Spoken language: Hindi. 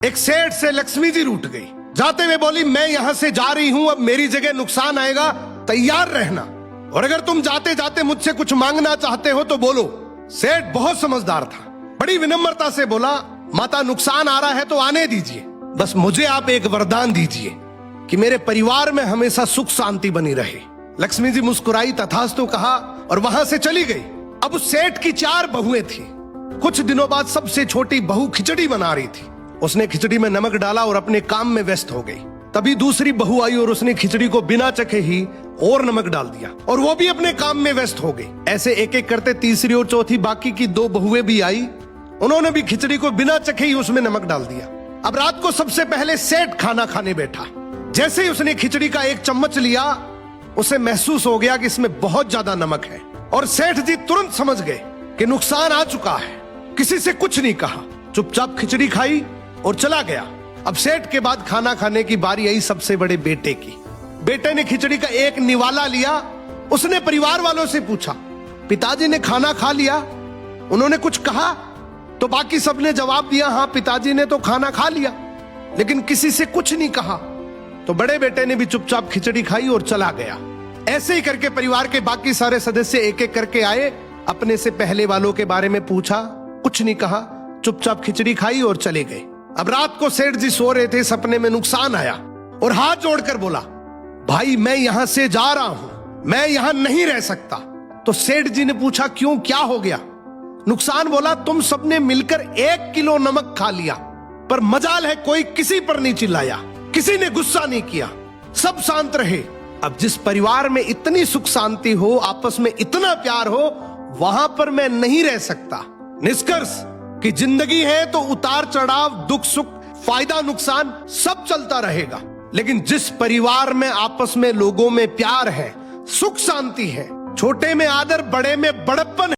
एक सेठ से लक्ष्मी जी रूठ गई। जाते हुए बोली, मैं यहां से जा रही हूं, अब मेरी जगह नुकसान आएगा, तैयार रहना, और अगर तुम जाते जाते मुझसे कुछ मांगना चाहते हो तो बोलो। सेठ बहुत समझदार था, बड़ी विनम्रता से बोला, माता नुकसान आ रहा है तो आने दीजिए, बस मुझे आप एक वरदान दीजिए कि मेरे परिवार में हमेशा सुख शांति बनी रहे। लक्ष्मी जी मुस्कुराई, तथास्तु कहा और वहां से चली गई। अब उस सेठ की 4 बहुएं थी। कुछ दिनों बाद सबसे छोटी बहू खिचड़ी बना रही थी। उसने खिचड़ी में नमक डाला और अपने काम में व्यस्त हो गई। तभी दूसरी बहू आई और उसने खिचड़ी को बिना चखे ही और नमक डाल दिया और वो भी अपने काम में व्यस्त हो गई। ऐसे एक एक करते तीसरी और चौथी बाकी की 2 बहुएं भी आई, उन्होंने भी खिचड़ी को बिना चखे ही उसमें नमक डाल दिया। अब रात को सबसे पहले सेठ खाना खाने बैठा। जैसे ही उसने खिचड़ी का 1 चम्मच लिया, उसे महसूस हो गया कि इसमें बहुत ज्यादा नमक है और सेठ जी तुरंत समझ गए कि नुकसान आ चुका है। किसी से कुछ नहीं कहा, चुपचाप खिचड़ी खाई और चला गया। अब सेठ के बाद खाना खाने की बारी आई सबसे बड़े बेटे की। बेटे ने खिचड़ी का 1 निवाला लिया। उसने परिवार वालों से पूछा, पिताजी ने खाना खा लिया? उन्होंने कुछ कहा? तो बाकी सबने जवाब दिया, हाँ पिताजी ने तो खाना खा लिया, लेकिन किसी से कुछ नहीं कहा। तो बड़े बेटे ने भी चुपचाप खिचड़ी खाई और चला गया। ऐसे ही करके परिवार के बाकी सारे सदस्य एक एक करके आए, अपने से पहले वालों के बारे में पूछा, कुछ नहीं कहा, चुपचाप खिचड़ी खाई और चले गए। अब रात को सेठ जी सो रहे थे, सपने में नुकसान आया और हाथ जोड़कर बोला, भाई मैं यहां से जा रहा हूं, मैं यहां नहीं रह सकता। तो सेठ जी ने पूछा, क्यों, क्या हो गया? नुकसान बोला, तुम सबने मिलकर 1 किलो नमक खा लिया, पर मजाल है कोई किसी पर नहीं चिल्लाया, किसी ने गुस्सा नहीं किया, सब शांत रहे। अब जिस परिवार में इतनी सुख शांति हो, आपस में इतना प्यार हो, वहां पर मैं नहीं रह सकता। निष्कर्ष कि जिंदगी है तो उतार चढ़ाव, दुख सुख, फायदा नुकसान सब चलता रहेगा, लेकिन जिस परिवार में आपस में लोगों में प्यार है, सुख शांति है, छोटे में आदर, बड़े में बड़प्पन